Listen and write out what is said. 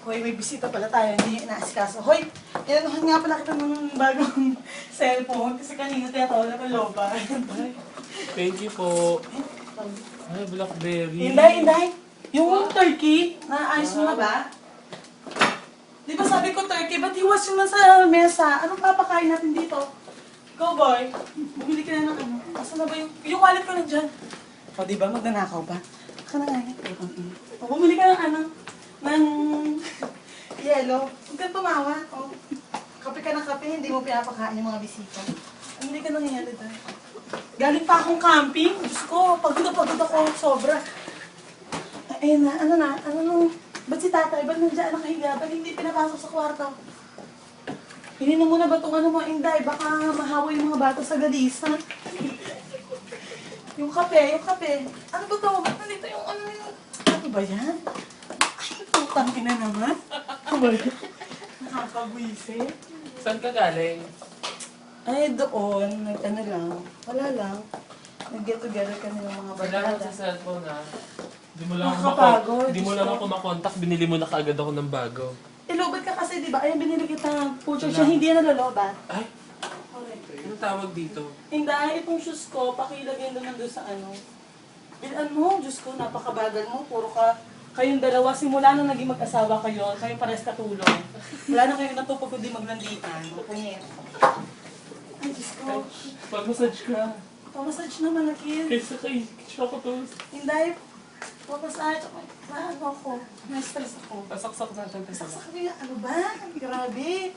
Hoy, may bisita pala tayo, hindi niya inaasikaso. Hoy, inanuhan nga pala kita ng bagong cellphone kasi kanina tinatawag na ng loba. Thank you po. Ay, Blackberry. Inday! Yung turkey, naayos mo na ba? Di ba sabi ko turkey, ba't hiwas yung nasa mesa? Anong papakain natin dito? Go boy, bumili ka na ng ano. Asan na ba yung wallet ko na dyan? O diba, magnanakaw ba? Baka na nga yan. O, bumili ka ng ano, ng yellow. Huwag kang tumawa. O, kape ka ng kape, hindi mo pinapakain yung mga bisita. Hindi ka nang yelo dahil. Galing pa akong camping. Diyos ko, pagod ako, sobra. Ay na, ano nung, ba't si tatay, ba't nandiyan nakahiga? Ba't hindi pinapasok sa kwarto? Ininom mo na ba itong ano mo, Inday? Baka mahawa yung mga bata sa galis, ha? Yung kape. Ano ba ito? Ba't nandito yung ano yun? Ano ba yan? Ay, putang ina naman. Ano ba yan? Nakakabwisit. Saan ka galing? Ay, doon, ano lang, wala lang. Nag-get together kami ng mga Wala lang barkada. sa cellphone ha. Di mo lang Nakakapagod, di mo Diyos lang ko. ako makontak, binili mo na kaagad ako ng bago. Ilobat ka kasi, di ba? Ayan, binili kita. Pucho siya, hindi yan nalolobat. Ay, anong tawag dito? Hindi, itong shoes ko, pakilagay lang nandun sa ano. Bilan mo, Diyos ko, napakabagal mo. Puro ka, kayong dalawa, simula nung naging mag-asawa kayo, kayo pares katulong. Wala na kayong natupag kundi maglandian. Pungit. Ay, Diyos ko. Pag-massage ka. Pamassage naman na kid. Kaysa kay Chocotos. Hindi, pamassage. Na ano ako, na-stress ako. Pasaksak natin. Saksak kami nga, ano ba? Grabe.